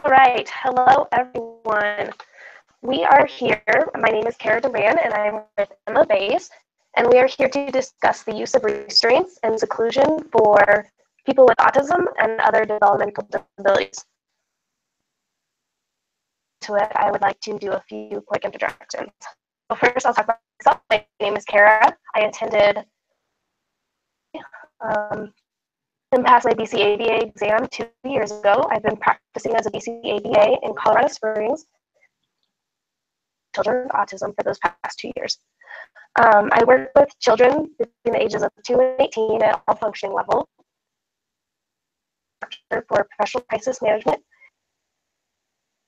All right, hello everyone. We are here, my name is Kara Duran and I'm with Emma Bays, and we are here to discuss the use of restraints and seclusion for people with autism and other developmental disabilities. To it, I would like to do a few quick introductions. So first, I'll talk about myself. My name is Kara. I attended and passed my BCABA exam 2 years ago. I've been practicing as a BCABA in Colorado Springs, children with autism for those past 2 years. I work with children between the ages of 2 and 18 at all functioning levels for professional crisis management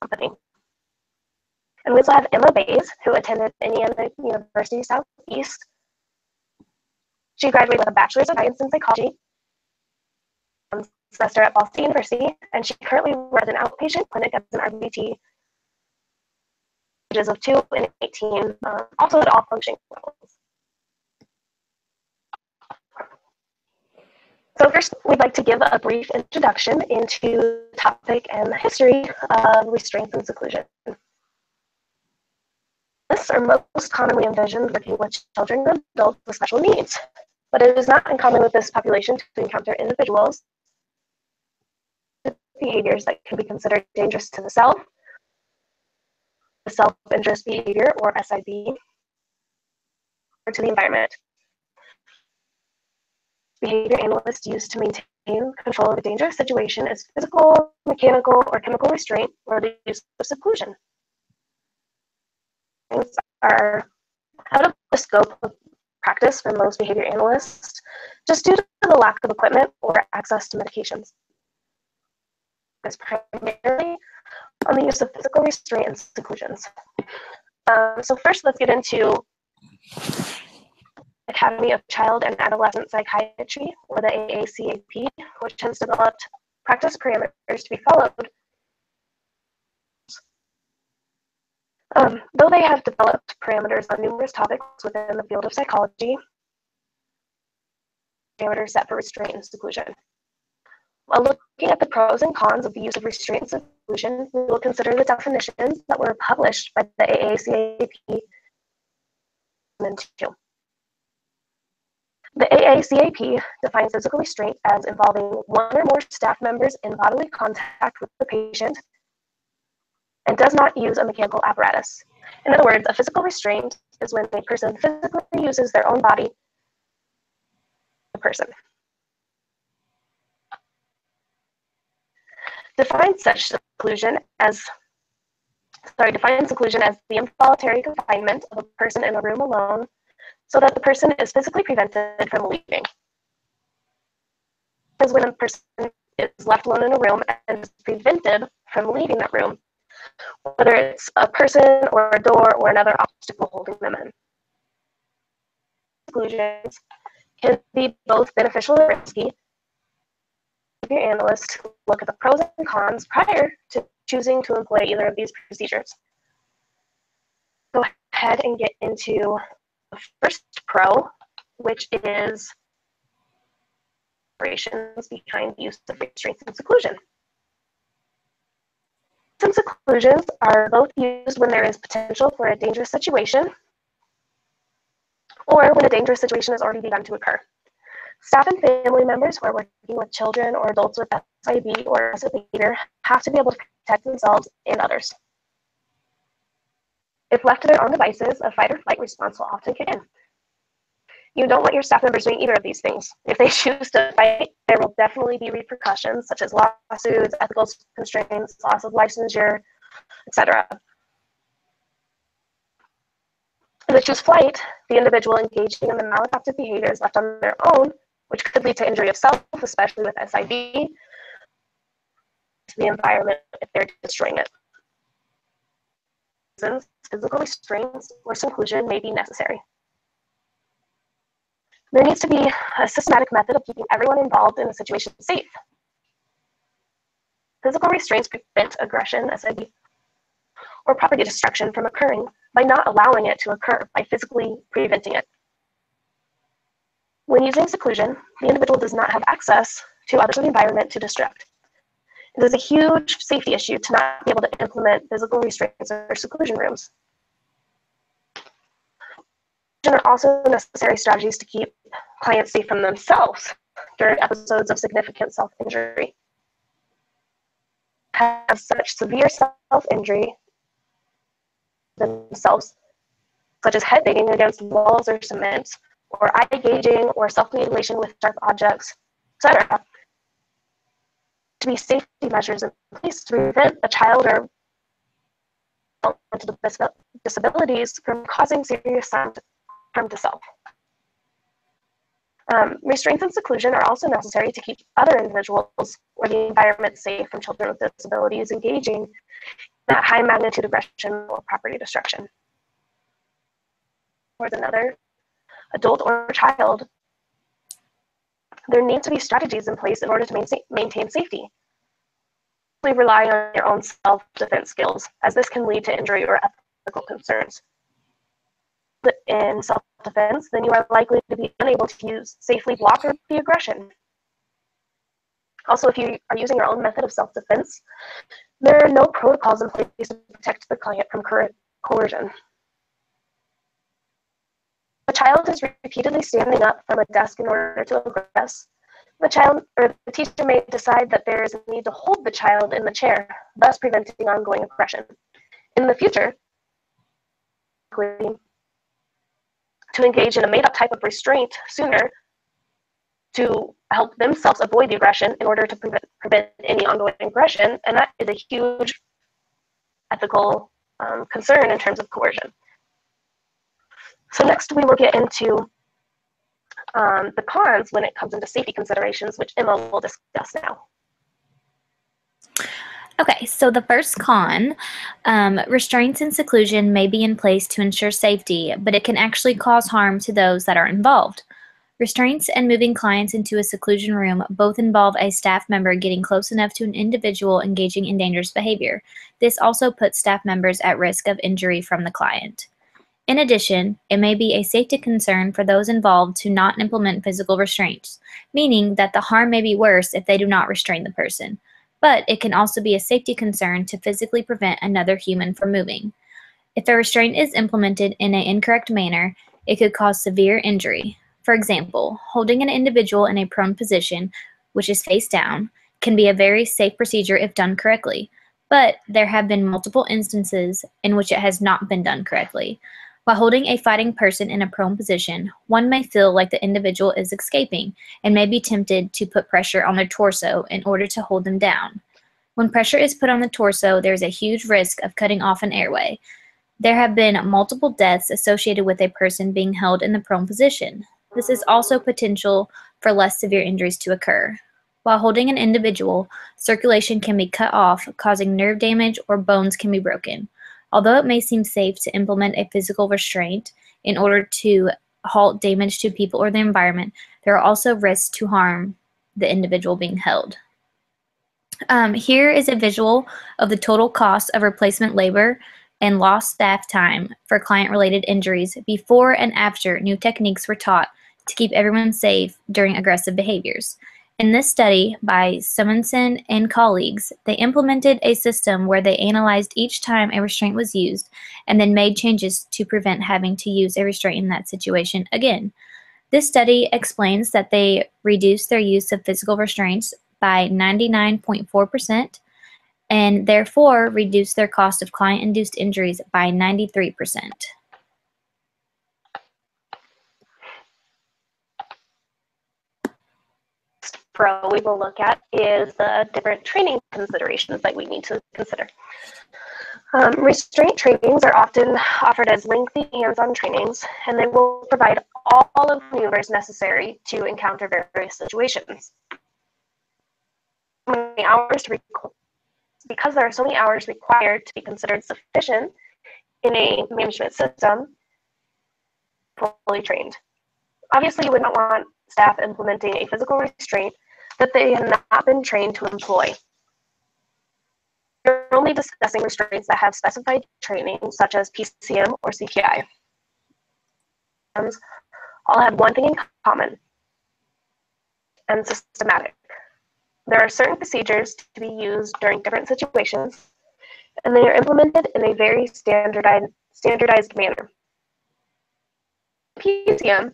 company. And we also have Emma Bays, who attended Indiana University Southeast. She graduated with a bachelor's of science in psychology semester at Ball State University, and she currently runs an outpatient clinic as an RBT ages of 2 and 18, also at all functioning levels. So first, we'd like to give a brief introduction into the topic and the history of restraints and seclusion. This are most commonly envisioned working with children and adults with special needs, but it is not uncommon with this population to encounter individuals with behaviors that can be considered dangerous to the self-interest behavior, or SIB, or to the environment. Behavior analysts use to maintain control of a dangerous situation is physical, mechanical, or chemical restraint, or the use of seclusion. Things are out of the scope of practice for most behavior analysts, just due to the lack of equipment or access to medications. It's primarily on the use of physical restraint and seclusions. So first, let's get into Academy of Child and Adolescent Psychiatry, or the AACAP, which has developed practice parameters to be followed. Though they have developed parameters on numerous topics within the field of psychology, parameters set for restraint and seclusion. While looking at the pros and cons of the use of restraint and seclusion, we will consider the definitions that were published by the AACAP. The AACAP defines physical restraint as involving one or more staff members in bodily contact with the patient and does not use a mechanical apparatus. In other words, a physical restraint is when a person physically uses their own body, defines seclusion as the involuntary confinement of a person in a room alone so that the person is physically prevented from leaving. Because when a person is left alone in a room and is prevented from leaving that room, whether it's a person or a door or another obstacle holding them in. Seclusions can be both beneficial and risky. Behavior analysts look at the pros and cons prior to choosing to employ either of these procedures. Go ahead and get into the first pro, which is operations behind the use of restraints and seclusion. Some seclusions are both used when there is potential for a dangerous situation or when a dangerous situation has already begun to occur. Staff and family members who are working with children or adults with SIB or aggressive behavior have to be able to protect themselves and others. If left to their own devices, a fight or flight response will often kick in. You don't want your staff members doing either of these things. If they choose to fight, there will definitely be repercussions such as lawsuits, ethical constraints, loss of licensure, etc. If they choose flight, the individual engaging in the maladaptive behavior is left on their own, which could lead to injury of self, especially with SIB, to the environment if they're destroying it. Physical restraints or seclusion may be necessary. There needs to be a systematic method of keeping everyone involved in a situation safe. Physical restraints prevent aggression, SIB, or property destruction from occurring by not allowing it to occur by physically preventing it. When using seclusion, the individual does not have access to others in the environment to destruct. It is a huge safety issue to not be able to implement physical restraints or seclusion rooms. There are also necessary strategies to keep clients safe from themselves during episodes of significant self-injury. Have such severe self-injury themselves, such as head banging against walls or cement, or eye gauging or self-mutilation with sharp objects, etc., to be safety measures in place to prevent a child or mental disabilities from causing serious harm to self. Restraints and seclusion are also necessary to keep other individuals or the environment safe from children with disabilities engaging in that high magnitude aggression or property destruction towards another adult or child. There need to be strategies in place in order to maintain safety. We rely on your own self-defense skills, as this can lead to injury or ethical concerns. In self-defense, then you are likely to be unable to safely block the aggression. Also, if you are using your own method of self-defense, there are no protocols in place to protect the client from coercion. A child is repeatedly standing up from a desk in order to aggress. The child or the teacher may decide that there is a need to hold the child in the chair, thus preventing ongoing aggression. In the future, to engage in a made-up type of restraint sooner to help themselves avoid the aggression in order to prevent any ongoing aggression, and that is a huge ethical concern in terms of coercion. So next we will get into the cons when it comes into safety considerations, which Emma will discuss now. Okay, so the first con, restraints and seclusion may be in place to ensure safety, but it can actually cause harm to those that are involved. Restraints and moving clients into a seclusion room both involve a staff member getting close enough to an individual engaging in dangerous behavior. This also puts staff members at risk of injury from the client. In addition, it may be a safety concern for those involved to not implement physical restraints, meaning that the harm may be worse if they do not restrain the person. But it can also be a safety concern to physically prevent another human from moving. If a restraint is implemented in an incorrect manner, it could cause severe injury. For example, holding an individual in a prone position, which is face down, can be a very safe procedure if done correctly, but there have been multiple instances in which it has not been done correctly. While holding a fighting person in a prone position, one may feel like the individual is escaping and may be tempted to put pressure on their torso in order to hold them down. When pressure is put on the torso, there is a huge risk of cutting off an airway. There have been multiple deaths associated with a person being held in the prone position. This is also potential for less severe injuries to occur. While holding an individual, circulation can be cut off, causing nerve damage or bones can be broken. Although it may seem safe to implement a physical restraint in order to halt damage to people or the environment, there are also risks to harm the individual being held. Here is a visual of the total cost of replacement labor and lost staff time for client-related injuries before and after new techniques were taught to keep everyone safe during aggressive behaviors. In this study by Simonson and colleagues, they implemented a system where they analyzed each time a restraint was used and then made changes to prevent having to use a restraint in that situation again. This study explains that they reduced their use of physical restraints by 99.4% and therefore reduced their cost of client-induced injuries by 93%. Pro we will look at is the different training considerations that we need to consider. Restraint trainings are often offered as lengthy hands-on trainings, and they will provide all of the maneuvers necessary to encounter various situations. Because there are so many hours required to be considered sufficient in a management system, fully trained. Obviously, you would not want staff implementing a physical restraint that they have not been trained to employ. We're only discussing restraints that have specified training, such as PCM or CPI. All have one thing in common, and systematic, There are certain procedures to be used during different situations, and they are implemented in a very standardized manner. PCM,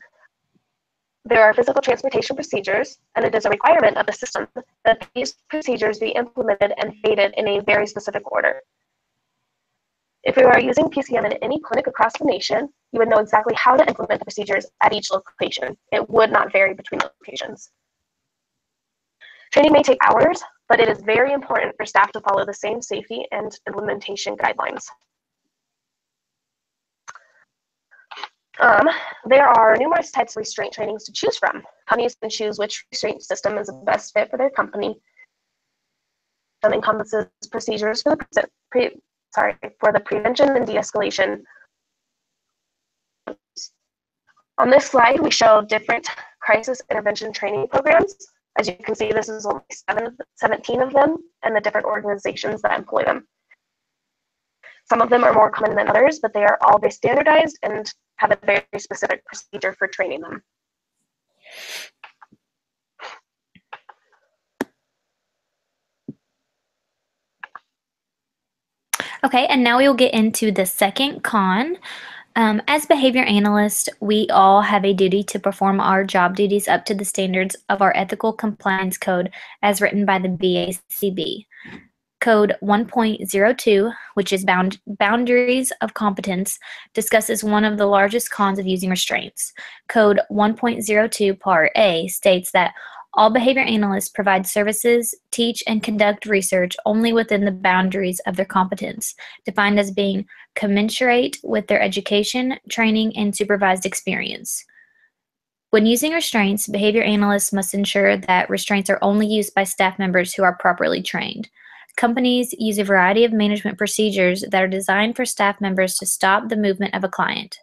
there are physical transportation procedures, and it is a requirement of the system that these procedures be implemented and dated in a very specific order. If you are using PCM in any clinic across the nation, you would know exactly how to implement the procedures at each location. It would not vary between locations. Training may take hours, but it is very important for staff to follow the same safety and implementation guidelines. There are numerous types of restraint trainings to choose from. Companies can choose which restraint system is the best fit for their company. Some encompasses procedures for the prevention and de-escalation. On this slide, we show different crisis intervention training programs. As you can see, this is only 17 of them and the different organizations that employ them. Some of them are more common than others, but they are all very standardized and have a very specific procedure for training them. Okay, and now we will get into the second con. As behavior analysts, we all have a duty to perform our job duties up to the standards of our ethical compliance code as written by the BACB. Code 1.02, which is Boundaries of Competence, discusses one of the largest cons of using restraints. Code 1.02 Part A states that all behavior analysts provide services, teach, and conduct research only within the boundaries of their competence, defined as being commensurate with their education, training, and supervised experience. When using restraints, behavior analysts must ensure that restraints are only used by staff members who are properly trained. Companies use a variety of management procedures that are designed for staff members to stop the movement of a client.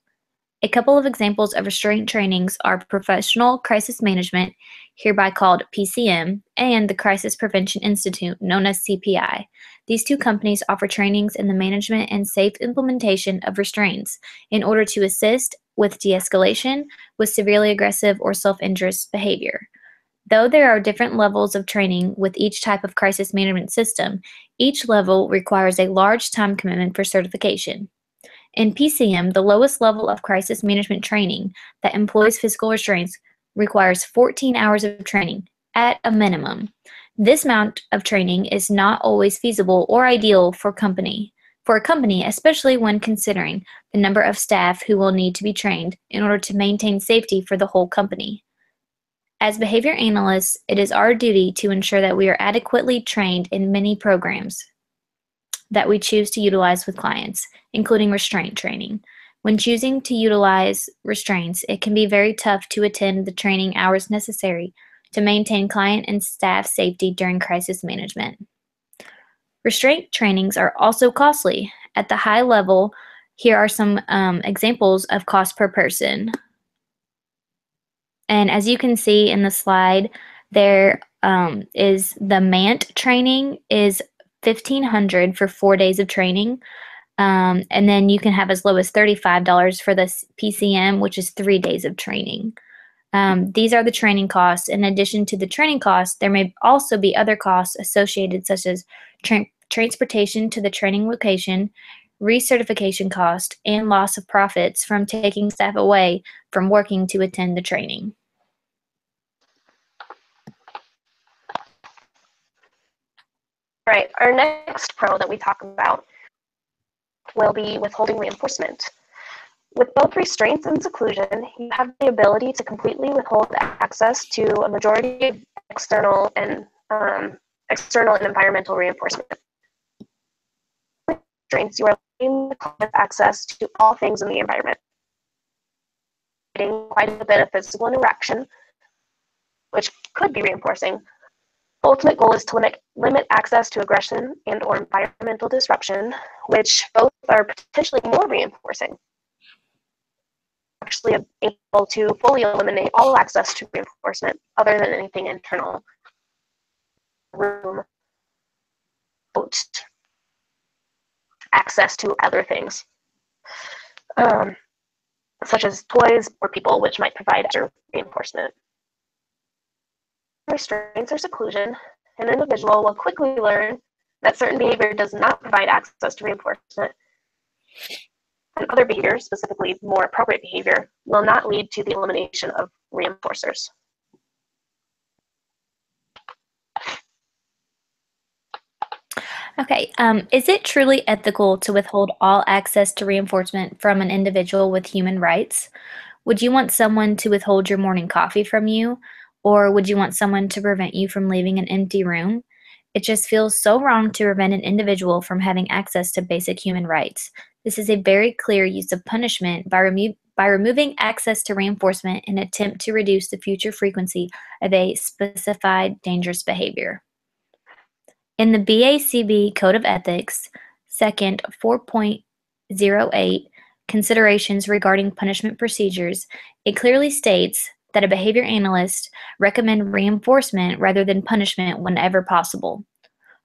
A couple of examples of restraint trainings are Professional Crisis Management, hereby called PCM, and the Crisis Prevention Institute, known as CPI. These two companies offer trainings in the management and safe implementation of restraints in order to assist with de-escalation with severely aggressive or self-injurious behavior. Though there are different levels of training with each type of crisis management system, each level requires a large time commitment for certification. In PCM, the lowest level of crisis management training that employs physical restraints requires 14 hours of training at a minimum. This amount of training is not always feasible or ideal for a company, especially when considering the number of staff who will need to be trained in order to maintain safety for the whole company. As behavior analysts, it is our duty to ensure that we are adequately trained in many programs that we choose to utilize with clients, including restraint training. When choosing to utilize restraints, it can be very tough to attend the training hours necessary to maintain client and staff safety during crisis management. Restraint trainings are also costly. At the high level, here are some examples of cost per person. And as you can see in the slide, there is the MANT training is $1,500 for 4 days of training. And then you can have as low as $35 for the PCM, which is 3 days of training. These are the training costs. In addition to the training costs, there may also be other costs associated, such as transportation to the training location, recertification cost, and loss of profits from taking staff away from working to attend the training. All right, our next pro that we talk about will be withholding reinforcement. With both restraints and seclusion, you have the ability to completely withhold access to a majority of external and environmental reinforcement. With restraints, you are limiting the client access to all things in the environment, getting quite a bit of physical interaction, which could be reinforcing. The ultimate goal is to limit access to aggression and or environmental disruption, which both are potentially more reinforcing. Actually able to fully eliminate all access to reinforcement other than anything internal. Room, access to other things, such as toys or people, which might provide extra reinforcement. Restraints or seclusion, an individual will quickly learn that certain behavior does not provide access to reinforcement, and other behavior, specifically more appropriate behavior, will not lead to the elimination of reinforcers. Okay, is it truly ethical to withhold all access to reinforcement from an individual with human rights? Would you want someone to withhold your morning coffee from you? Or would you want someone to prevent you from leaving an empty room? It just feels so wrong to prevent an individual from having access to basic human rights. This is a very clear use of punishment by removing access to reinforcement in an attempt to reduce the future frequency of a specified dangerous behavior. In the BACB Code of Ethics, Second 4.08, Considerations Regarding Punishment Procedures, it clearly states that a behavior analyst recommend reinforcement rather than punishment whenever possible.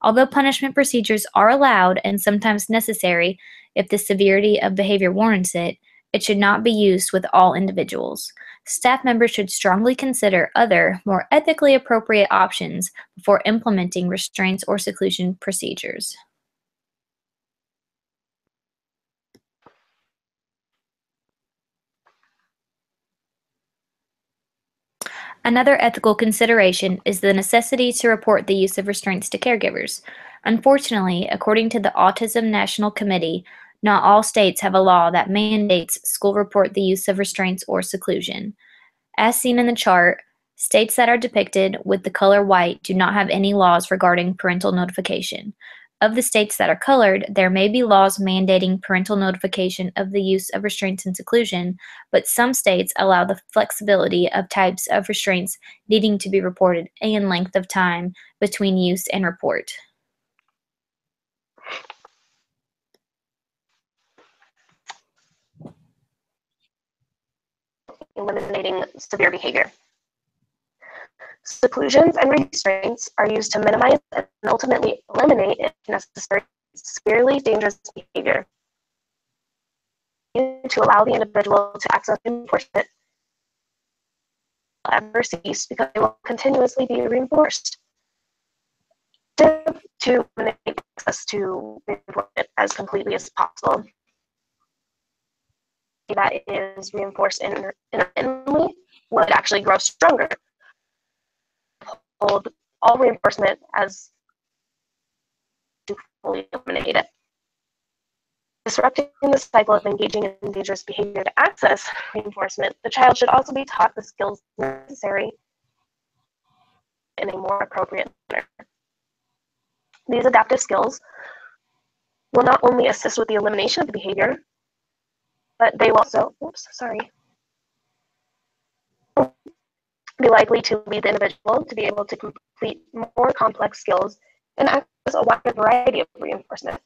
Although punishment procedures are allowed and sometimes necessary if the severity of behavior warrants it, it should not be used with all individuals. Staff members should strongly consider other, more ethically appropriate options before implementing restraints or seclusion procedures. Another ethical consideration is the necessity to report the use of restraints to caregivers. Unfortunately, according to the Autism National Committee, not all states have a law that mandates school report the use of restraints or seclusion. As seen in the chart, states that are depicted with the color white do not have any laws regarding parental notification. Of the states that are colored, there may be laws mandating parental notification of the use of restraints and seclusion, but some states allow the flexibility of types of restraints needing to be reported and length of time between use and report. Eliminating severe behavior. Seclusions and restraints are used to minimize and ultimately eliminate, if necessary, severely dangerous behavior. To allow the individual to access enforcement will ever cease because they will continuously be reinforced. To eliminate access to reinforcement as completely as possible. That is reinforced intermittently would actually grow stronger. Hold all reinforcement as to fully eliminate it. Disrupting the cycle of engaging in dangerous behavior to access reinforcement, the child should also be taught the skills necessary in a more appropriate manner. These adaptive skills will not only assist with the elimination of the behavior, but they will also, be likely to lead the individual to be able to complete more complex skills and access a wider variety of reinforcement.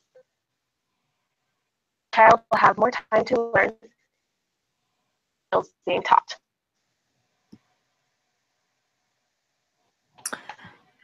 The child will have more time to learn skills being taught.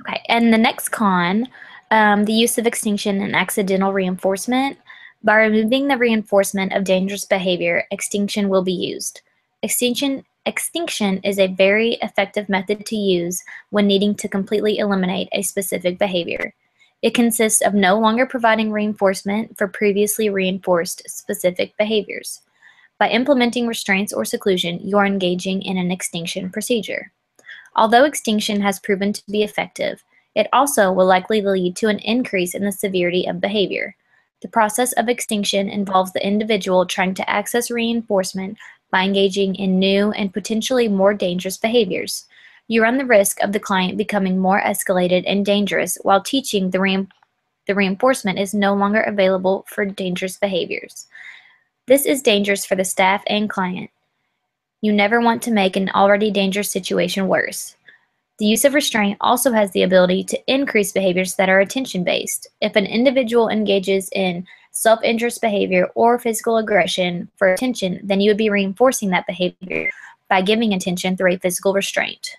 Okay, and the next con, the use of extinction and accidental reinforcement. By removing the reinforcement of dangerous behavior, extinction will be used. Extinction is a very effective method to use when needing to completely eliminate a specific behavior. It consists of no longer providing reinforcement for previously reinforced specific behaviors. By implementing restraints or seclusion, you are engaging in an extinction procedure. Although extinction has proven to be effective, it also will likely lead to an increase in the severity of behavior. The process of extinction involves the individual trying to access reinforcement by engaging in new and potentially more dangerous behaviors. You run the risk of the client becoming more escalated and dangerous while teaching the reinforcement is no longer available for dangerous behaviors. This is dangerous for the staff and client. You never want to make an already dangerous situation worse. The use of restraint also has the ability to increase behaviors that are attention-based. If an individual engages in self-injurious behavior or physical aggression for attention, then you would be reinforcing that behavior by giving attention through a physical restraint.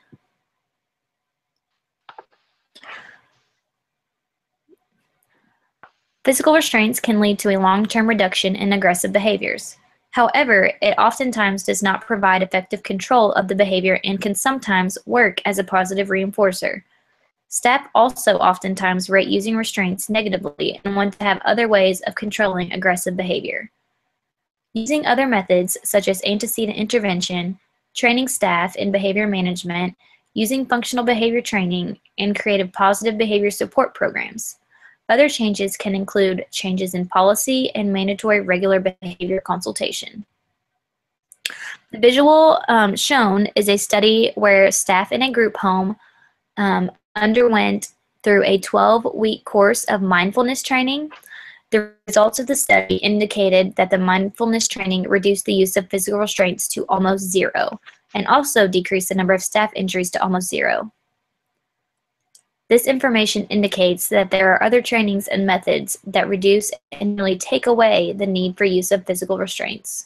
Physical restraints can lead to a long-term reduction in aggressive behaviors. However, it oftentimes does not provide effective control of the behavior and can sometimes work as a positive reinforcer. Staff also oftentimes rate using restraints negatively and want to have other ways of controlling aggressive behavior. Using other methods, such as antecedent intervention, training staff in behavior management, using functional behavior training, and creative positive behavior support programs. Other changes can include changes in policy and mandatory regular behavior consultation. The visual shown is a study where staff in a group home underwent through a 12-week course of mindfulness training. The results of the study indicated that the mindfulness training reduced the use of physical restraints to almost zero, and also decreased the number of staff injuries to almost zero. This information indicates that there are other trainings and methods that reduce and nearly take away the need for use of physical restraints.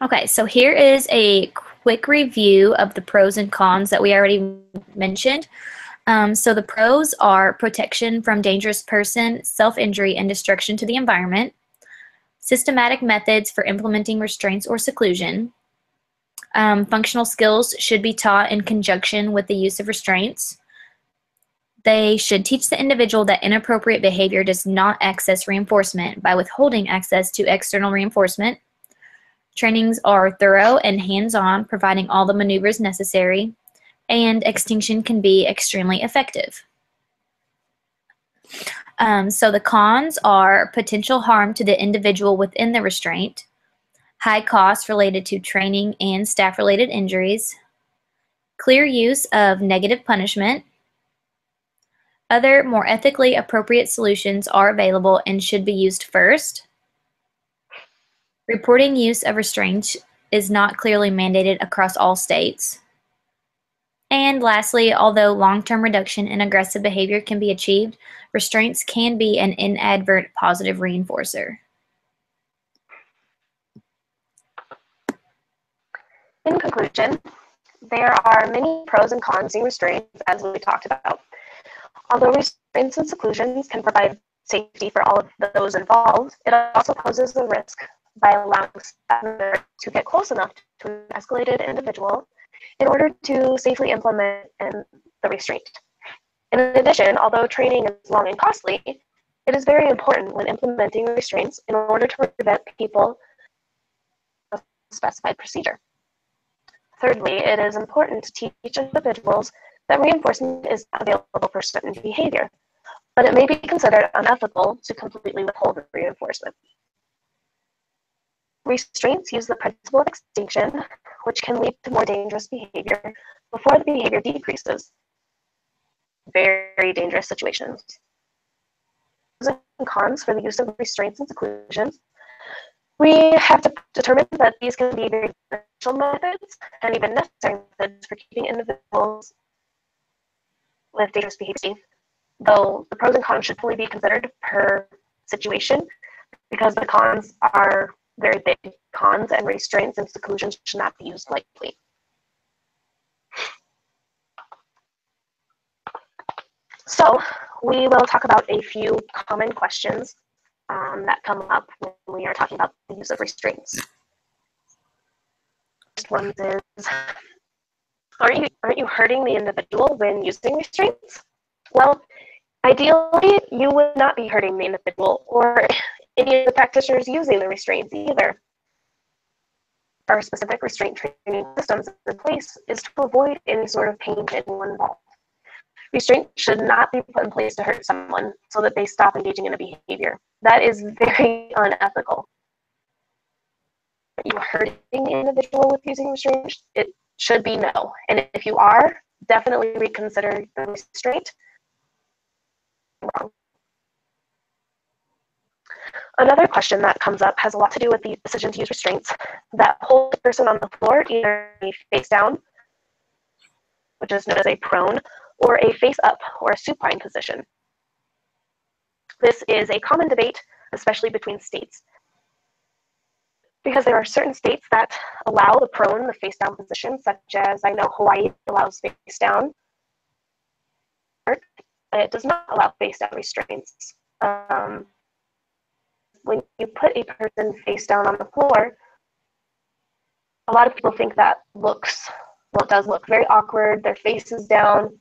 Okay, so here is a quick review of the pros and cons that we already mentioned. So the pros are protection from dangerous person, self-injury, and destruction to the environment, systematic methods for implementing restraints or seclusion, functional skills should be taught in conjunction with the use of restraints. They should teach the individual that inappropriate behavior does not access reinforcement by withholding access to external reinforcement. Trainings are thorough and hands-on, providing all the maneuvers necessary, and extinction can be extremely effective. So the cons are potential harm to the individual within the restraint, high costs related to training and staff-related injuries, clear use of negative punishment. Other more ethically appropriate solutions are available and should be used first. Reporting use of restraints is not clearly mandated across all states. And lastly, although long-term reduction in aggressive behavior can be achieved, restraints can be an inadvertent positive reinforcer. In conclusion, there are many pros and cons in restraints, as we talked about. Although restraints and seclusions can provide safety for all of those involved, it also poses a risk by allowing staff members to get close enough to an escalated individual in order to safely implement the restraint. In addition, although training is long and costly, it is very important when implementing restraints in order to prevent people from a specified procedure. Thirdly, it is important to teach individuals that reinforcement is not available for certain behavior, but it may be considered unethical to completely withhold reinforcement. Restraints use the principle of extinction, which can lead to more dangerous behavior before the behavior decreases. Very dangerous situations. Pros and cons for the use of restraints and seclusions. We have to determine that these can be very beneficial methods and even necessary methods for keeping individuals with dangerous behavior, though the pros and cons should fully be considered per situation because the cons are very big cons and restraints and seclusions should not be used lightly. So we will talk about a few common questions that come up when we are talking about the use of restraints. First one is, aren't you hurting the individual when using restraints? Well, ideally, you would not be hurting the individual or any of the practitioners using the restraints either. Our specific restraint training systems in place is to avoid any sort of pain to anyone involved. Restraint should not be put in place to hurt someone so that they stop engaging in a behavior. That is very unethical. Are you hurting the individual with using restraint? It should be no. And if you are, definitely reconsider the restraint. Wrong. Another question that comes up has a lot to do with the decision to use restraints that hold the person on the floor either face down, which is known as a prone, or a face up or a supine position. This is a common debate, especially between states, because there are certain states that allow the prone, the face down position, such as I know Hawaii allows face down. It does not allow face down restraints. When you put a person face down on the floor, a lot of people think that it does look very awkward, their face is down.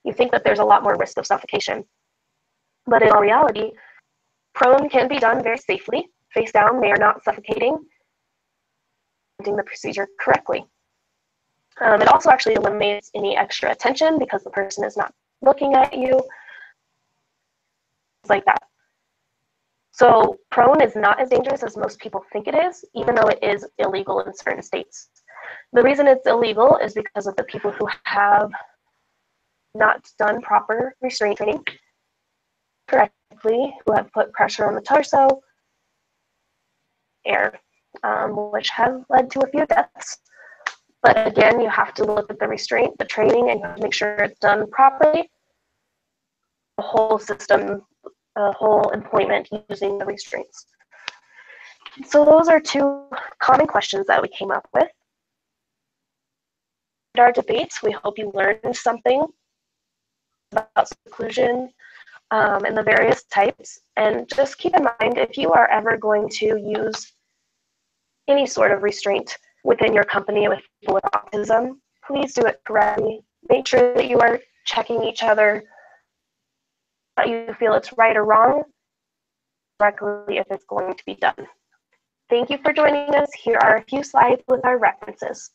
You think that there's a lot more risk of suffocation. But in all reality, prone can be done very safely. Face down, they are not suffocating, doing the procedure correctly. It also actually eliminates any extra attention because the person is not looking at you, like that. So prone is not as dangerous as most people think it is, even though it is illegal in certain states. The reason it's illegal is because of the people who have not done proper restraint training correctly, who have put pressure on the torso, which has led to a few deaths. But again, you have to look at the restraint, the training, and you have to make sure it's done properly. The whole system, the whole employment using the restraints. So those are two common questions that we came up with. In our debates, we hope you learned something about seclusion and the various types. And just keep in mind, if you are ever going to use any sort of restraint within your company with people with autism, please do it correctly. Make sure that you are checking each other, that you feel it's right or wrong, correctly if it's going to be done. Thank you for joining us. Here are a few slides with our references.